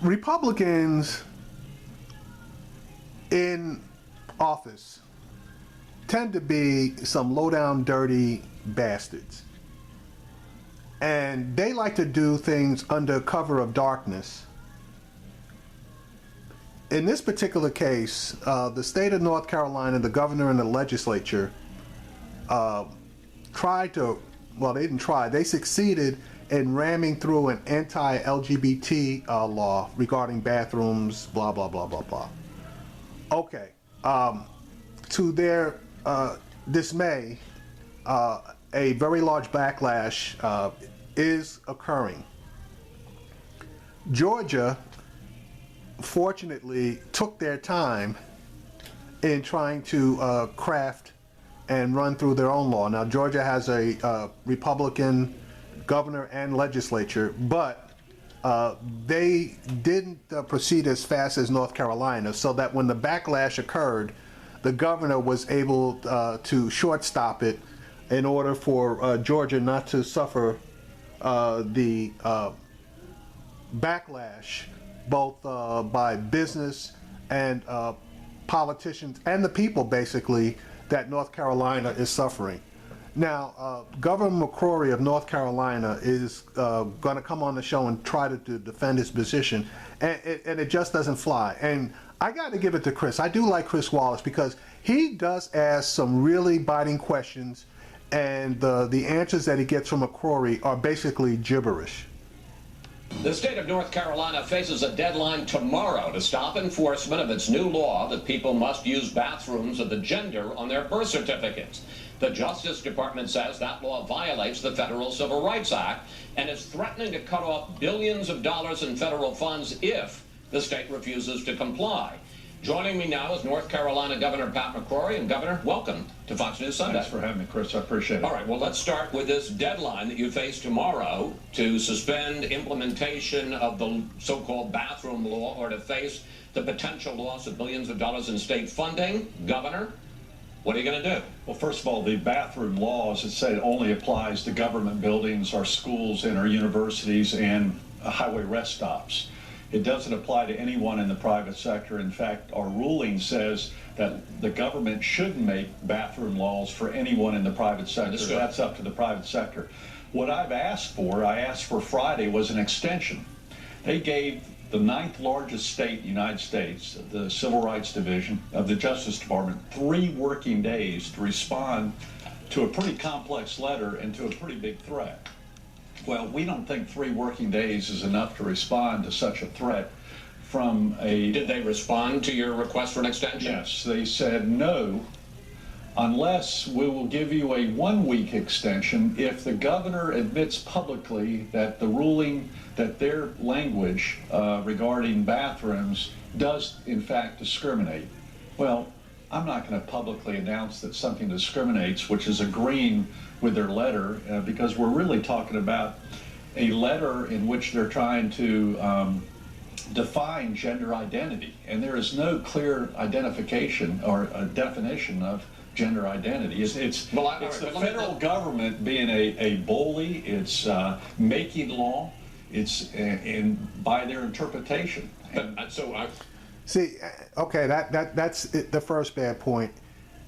Republicans in office tend to be some low-down, dirty bastards. And they like to do things under cover of darkness. In this particular case, the state of North Carolina, the governor and the legislature tried to, well, they didn't try, they succeeded in ramming through an anti-LGBT law regarding bathrooms, blah, blah, blah, blah, blah. Okay. To their dismay, a very large backlash is occurring. Georgia, fortunately, took their time in trying to craft and run through their own law. Now, Georgia has a Republican governor and legislature, but they didn't proceed as fast as North Carolina, so that when the backlash occurred, the governor was able to shortstop it in order for Georgia not to suffer the backlash both by business and politicians and the people, basically, that North Carolina is suffering. Now, Governor McCrory of North Carolina is going to come on the show and try to defend his position, and it just doesn't fly. And I got to give it to Chris. I do like Chris Wallace because he does ask some really biting questions, and the answers that he gets from McCrory are basically gibberish. The state of North Carolina faces a deadline tomorrow to stop enforcement of its new law that people must use bathrooms of the gender on their birth certificates. The Justice Department says that law violates the Federal Civil Rights Act and is threatening to cut off billions of dollars in federal funds if the state refuses to comply. Joining me now is North Carolina Governor Pat McCrory. And Governor, welcome to Fox News Sunday. Thanks for having me, Chris. I appreciate it. All right, well, let's start with this deadline that you face tomorrow to suspend implementation of the so-called bathroom law or to face the potential loss of billions of dollars in state funding. Governor, what are you going to do? Well, first of all, the bathroom law, as it said, only applies to government buildings, our schools, and our universities, and highway rest stops. It doesn't apply to anyone in the private sector. In fact, our ruling says that the government shouldn't make bathroom laws for anyone in the private sector. That's up to the private sector. What I've asked for, I asked for Friday, was an extension. They gave the 9th largest state in the United States, the Civil Rights Division of the Justice Department, 3 working days to respond to a pretty complex letter and to a pretty big threat. Well, we don't think 3 working days is enough to respond to such a threat from a... Did they respond to your request for an extension? Yes, they said no, unless we will give you a 1-week extension if the governor admits publicly that the ruling, that their language regarding bathrooms does in fact discriminate. Well, I'm not going to publicly announce that something discriminates, which is agreeing with their letter, because we're really talking about a letter in which they're trying to define gender identity, and there is no clear identification or a definition of gender identity. It's the federal government being a bully. It's making law. It's by their interpretation. See, okay, that's the first bad point.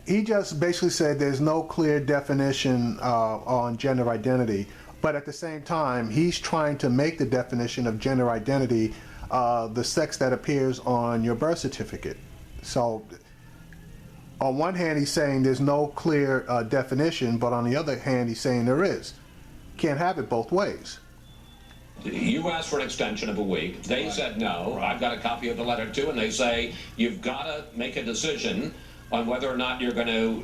He just basically said there's no clear definition on gender identity, but at the same time, he's trying to make the definition of gender identity the sex that appears on your birth certificate. So, on one hand, he's saying there's no clear definition, but on the other hand, he's saying there is. Can't have it both ways. You asked for an extension of a week. They said no. I've got a copy of the letter too, and they say you've got to make a decision on whether or not you're going to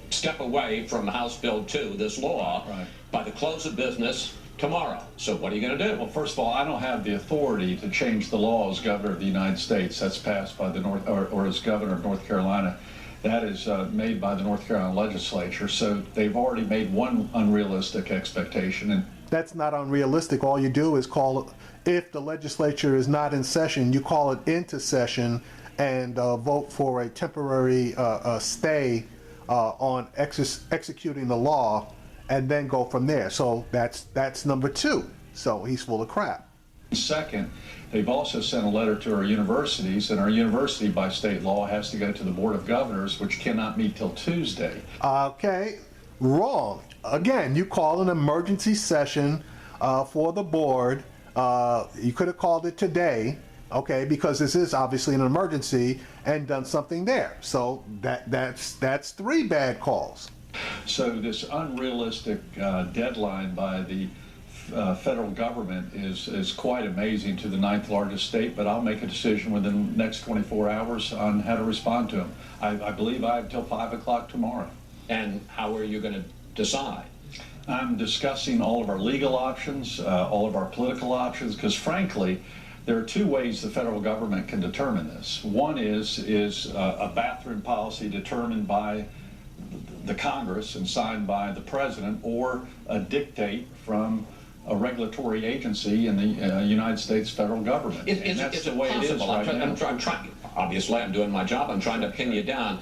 step away from House Bill 2, this law, by the close of business tomorrow. So what are you going to do? Well, first of all, I don't have the authority to change the law as governor of the United States. That's passed by the or as governor of North Carolina. That is made by the North Carolina Legislature. So they've already made one unrealistic expectation. And that's not unrealistic. All you do is call it, if the legislature is not in session, you call it into session and vote for a temporary stay on executing the law, and then go from there. So that's number 2. So he's full of crap. Second, they've also sent a letter to our universities, and our university by state law has to go to the Board of Governors, which cannot meet till Tuesday. Okay, wrong. Again, you call an emergency session for the board. You could have called it today, okay, because this is obviously an emergency, and done something there. So that's 3 bad calls. So this unrealistic deadline by the federal government is quite amazing to the 9th largest state, but I'll make a decision within the next 24 hours on how to respond to them. I believe I have until 5 o'clock tomorrow. And how are you going to decide? I'm discussing all of our legal options, all of our political options, because frankly, there are 2 ways the federal government can determine this. One is a bathroom policy determined by the Congress and signed by the president, or a dictate from a regulatory agency in the United States federal government. And that's the way it is right now. I'm trying, obviously I'm doing my job, I'm trying to pin you down.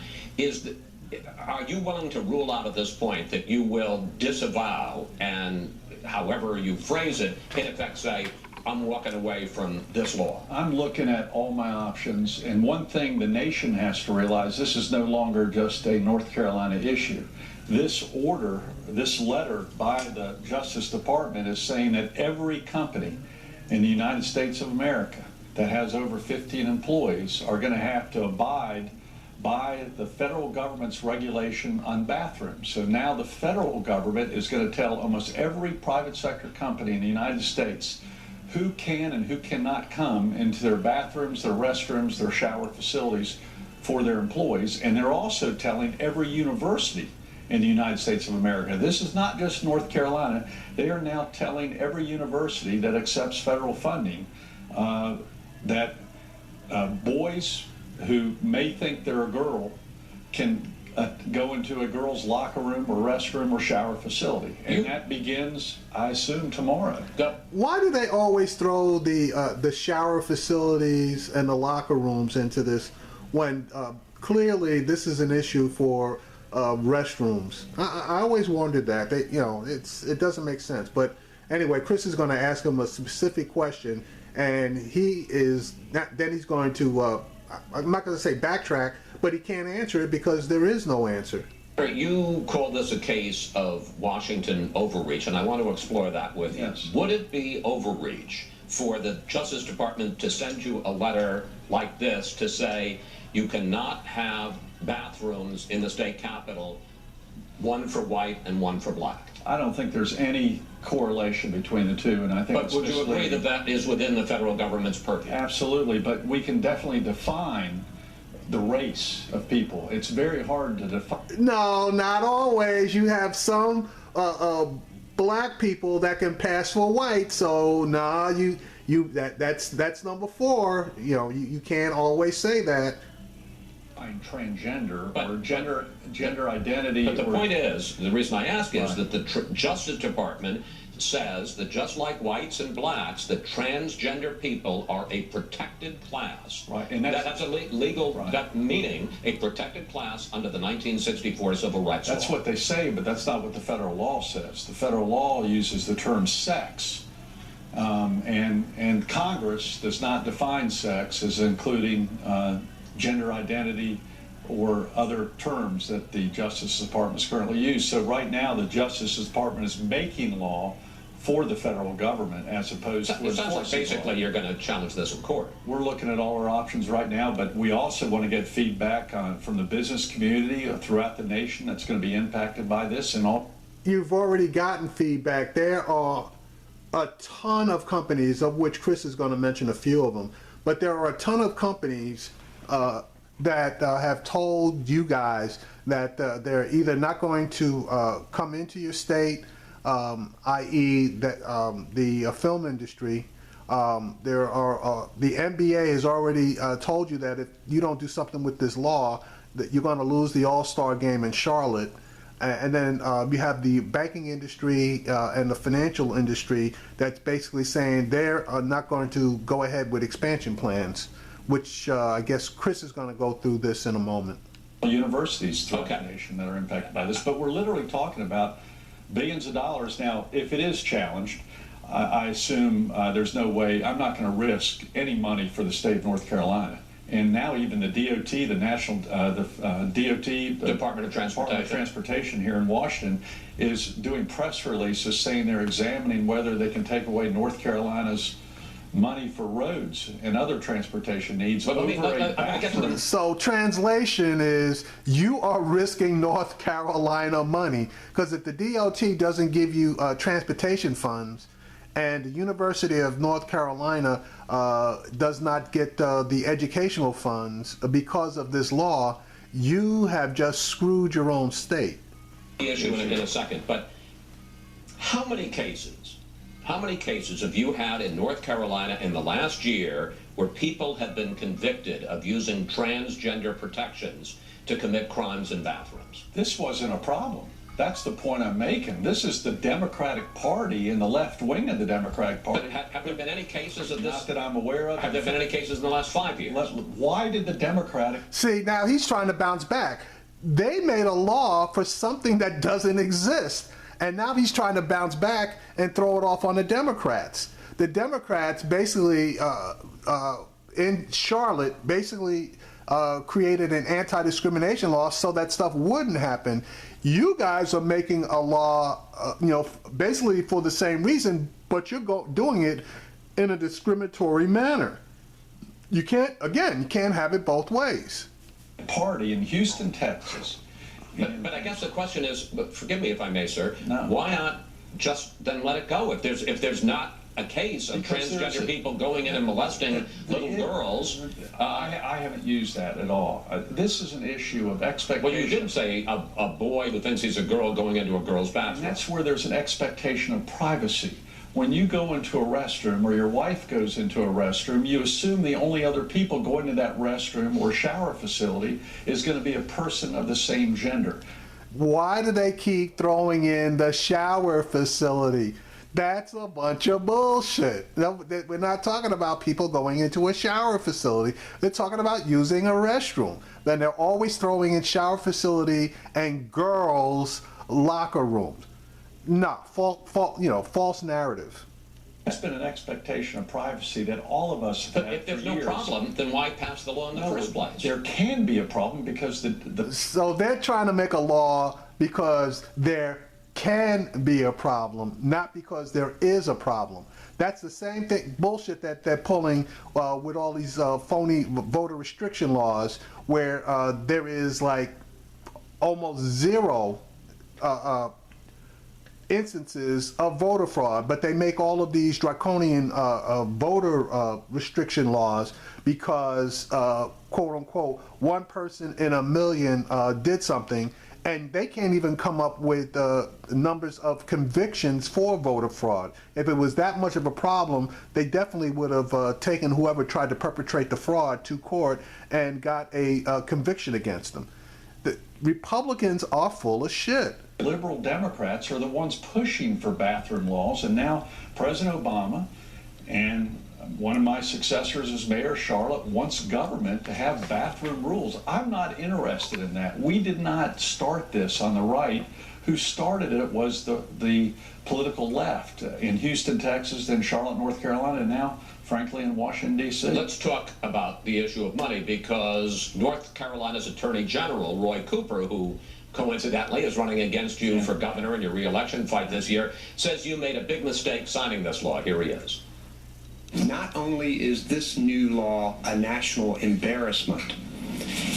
Are you willing to rule out at this point that you will disavow, and however you phrase it, in effect say, I'm walking away from this law? I'm looking at all my options, and one thing the nation has to realize, this is no longer just a North Carolina issue. This order, this letter by the Justice Department is saying that every company in the United States of America that has over 15 employees are going to have to abide by the federal government's regulation on bathrooms. So now the federal government is going to tell almost every private sector company in the United States who can and who cannot come into their bathrooms, their restrooms, their shower facilities for their employees. And they're also telling every university in the United States of America. This is not just North Carolina. They are now telling every university that accepts federal funding that boys who may think they're a girl can go into a girl's locker room or restroom or shower facility. And that begins, I assume, tomorrow. Why do they always throw the shower facilities and the locker rooms into this when clearly this is an issue for restrooms? I always wondered that. It doesn't make sense. But anyway, Chris is going to ask him a specific question, and he's going to, I'm not going to say backtrack, but he can't answer it because there is no answer. You call this a case of Washington overreach, and I want to explore that with you. Yes. Would it be overreach for the Justice Department to send you a letter like this to say you cannot have bathrooms in the state capitol, one for white and one for black? I don't think there's any correlation between the two, and I think But would you agree that that is within the federal government's purview? Absolutely, but we can definitely define the race of people. It's very hard to define. No, not always. You have some black people that can pass for white, so that's number 4. You can't always say that. Transgender or gender identity. But the point is, the reason I ask is Right. that the Justice Department says that just like whites and blacks, that transgender people are a protected class. Right, and that's a legal right. Meaning a protected class under the 1964 Civil Rights That's Law. what they say, but that's not what the federal law says. The federal law uses the term sex, and Congress does not define sex as including gender identity or other terms that the Justice Department is currently using. So right now, the Justice Department is making law for the federal government as opposed to It sounds like enforcing basically law. you're going to challenge this in court. We're looking at all our options right now, but we also want to get feedback from the business community throughout the nation that's going to be impacted by this and all. You've already gotten feedback. There are a ton of companies, of which Chris is going to mention a few of them, but there are a ton of companies that have told you guys that they're either not going to come into your state, i.e. that the film industry. There are the NBA has already told you that if you don't do something with this law, that you're going to lose the All-Star game in Charlotte. And then you have the banking industry and the financial industry that's basically saying they're not going to go ahead with expansion plans, which I guess Chris is going to go through this in a moment. Universities throughout the nation that are impacted by this, but we're literally talking about billions of dollars. Now, if it is challenged, I assume there's no way, I'm not going to risk any money for the state of North Carolina. And now even the DOT, the National, DOT, Department of Transportation here in Washington, is doing press releases saying they're examining whether they can take away North Carolina's money for roads and other transportation needs. So translation is, you are risking North Carolina money, because if the DOT doesn't give you transportation funds, and the University of North Carolina does not get the educational funds because of this law, you have just screwed your own state. The issue in a second, but how many cases have you had in North Carolina in the last year where people have been convicted of using transgender protections to commit crimes in bathrooms? This wasn't a problem. That's the point I'm making. This is the Democratic Party and the left wing of the Democratic Party. But have there been any cases of this? Not that I'm aware of. Have there been any cases in the last 5 years? Why did the Democratic... See, now he's trying to bounce back. They made a law for something that doesn't exist. And now he's trying to bounce back and throw it off on the Democrats. The Democrats basically, in Charlotte, basically created an anti-discrimination law so that stuff wouldn't happen. You guys are making a law, basically for the same reason, but you're doing it in a discriminatory manner. You can't have it both ways. Party in Houston, Texas. But I guess the question is, forgive me if I may, sir, no. Why not just then let it go? If there's not a case of transgender people going in and molesting little girls. I haven't used that at all. This is an issue of expectation. Well, you did say a boy who thinks he's a girl going into a girl's bathroom. And that's where there's an expectation of privacy. When you go into a restroom or your wife goes into a restroom, you assume the only other people going to that restroom or shower facility is going to be a person of the same gender. Why do they keep throwing in the shower facility? That's a bunch of bullshit. No, we're not talking about people going into a shower facility. They're talking about using a restroom. Then they're always throwing in shower facility and girls' locker rooms. No, false narrative. That's been an expectation of privacy that all of us have had. But if there's for no years. problem, then why pass the law in the first place? There can be a problem because So they're trying to make a law because there can be a problem, not because there is a problem. That's the same thing, bullshit that they're pulling with all these phony voter restriction laws, where there is like almost zero instances of voter fraud, but they make all of these draconian voter restriction laws because, quote unquote, one person in a million did something, and they can't even come up with numbers of convictions for voter fraud. If it was that much of a problem, they definitely would have taken whoever tried to perpetrate the fraud to court and got a conviction against them. The Republicans are full of shit. Liberal Democrats are the ones pushing for bathroom laws, and now President Obama and one of my successors as mayor of Charlotte wants government to have bathroom rules. I'm not interested in that. We did not start this on the right. Who started it was the political left in Houston, Texas, then Charlotte, North Carolina, and now, frankly, in Washington, D.C. Let's talk about the issue of money, because North Carolina's Attorney General, Roy Cooper, who coincidentally is running against you for governor in your re-election fight this year, says you made a big mistake signing this law. Here he is. Not only is this new law a national embarrassment,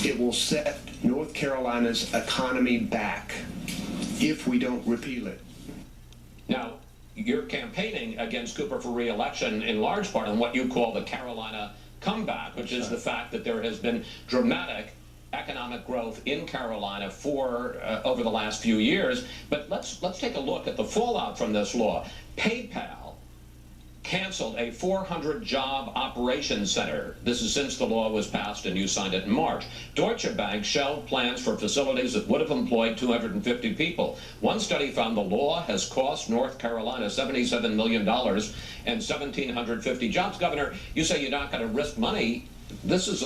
it will set North Carolina's economy back if we don't repeal it. Now, you're campaigning against Cooper for re-election in large part on what you call the Carolina comeback, which is the fact that there has been dramatic economic growth in Carolina for over the last few years. But let's take a look at the fallout from this law. PayPal canceled a 400-job operations center. This is since the law was passed and you signed it in March. Deutsche Bank shelved plans for facilities that would have employed 250 people. One study found the law has cost North Carolina $77 million and 1,750 jobs. Governor, you say you're not going to risk money.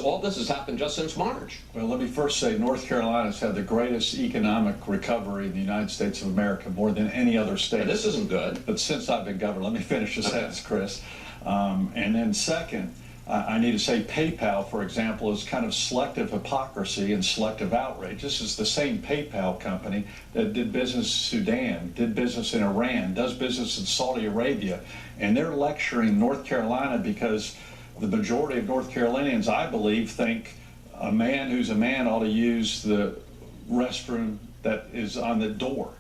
All this has happened just since March. Well, let me first say North Carolina's had the greatest economic recovery in the United States of America, more than any other state. But this isn't good. But since I've been governor, let me finish the sentence, Chris. And then second, I need to say PayPal, for example, is kind of selective hypocrisy and selective outrage. This is the same PayPal company that did business in Sudan, did business in Iran, does business in Saudi Arabia, and they're lecturing North Carolina because the majority of North Carolinians, I believe, think a man who's a man ought to use the restroom that is on the door.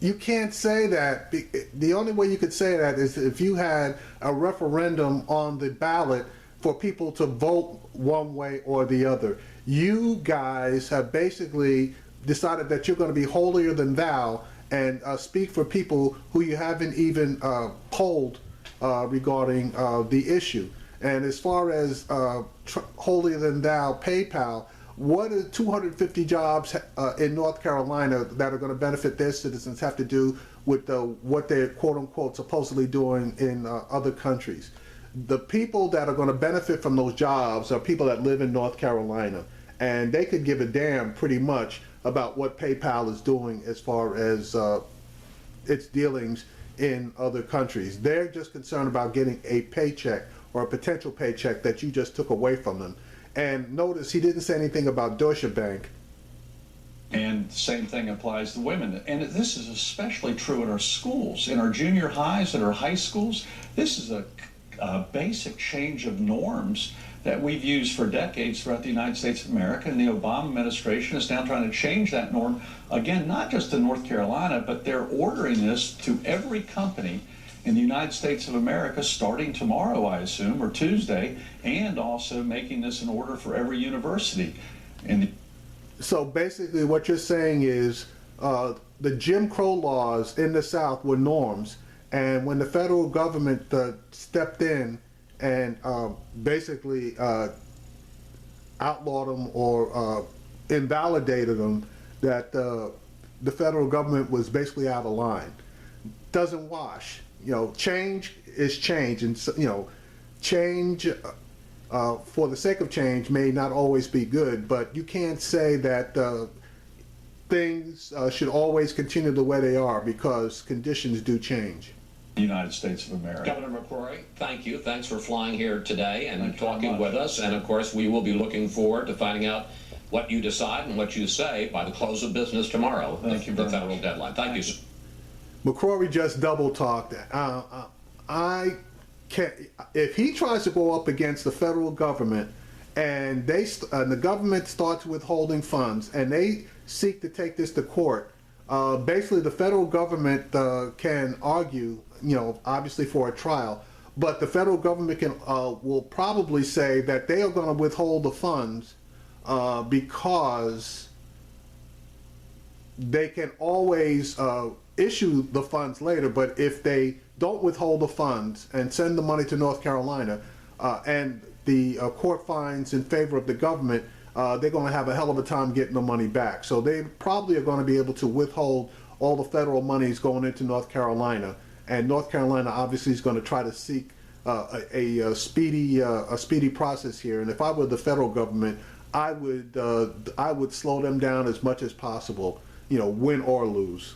You can't say that. The only way you could say that is if you had a referendum on the ballot for people to vote one way or the other. You guys have basically decided that you're going to be holier than thou and speak for people who you haven't even polled regarding the issue. And as far as holier than thou PayPal, what do 250 jobs in North Carolina that are going to benefit their citizens have to do with what they're quote unquote supposedly doing in other countries? The people that are going to benefit from those jobs are people that live in North Carolina, and they could give a damn pretty much about what PayPal is doing as far as its dealings in other countries. They're just concerned about getting a paycheck or a potential paycheck that you just took away from them. And notice he didn't say anything about Deutsche Bank. And the same thing applies to women. And this is especially true in our schools, in our junior highs and our high schools. This is a basic change of norms that we've used for decades throughout the United States of America, and the Obama administration is now trying to change that norm, again, not just in North Carolina, but they're ordering this to every company in the United States of America starting tomorrow, I assume, or Tuesday, and also making this an order for every university. So basically what you're saying is the Jim Crow laws in the South were norms, and when the federal government stepped in and basically outlawed them or invalidated them, that the federal government was basically out of line. Doesn't wash. You know, change is change, and you know, change for the sake of change may not always be good, but you can't say that things should always continue the way they are, because conditions do change. The United States of America. Governor McCrory, thank you. Thanks for flying here today and talking with us. And of course, we will be looking forward to finding out what you decide and what you say by the close of business tomorrow. Thank you, the federal deadline. Thank you, sir. McCrory just double talked. I can't. If he tries to go up against the federal government, and the government starts withholding funds, and they seek to take this to court, basically the federal government can argue, you know, obviously for a trial, but the federal government will probably say that they are going to withhold the funds because they can always issue the funds later. But if they don't withhold the funds and send the money to North Carolina and the court finds in favor of the government, they're going to have a hell of a time getting the money back. So they probably are going to be able to withhold all the federal monies going into North Carolina, and North Carolina obviously is going to try to seek a speedy process here. And if I were the federal government, I would slow them down as much as possible, you know, win or lose.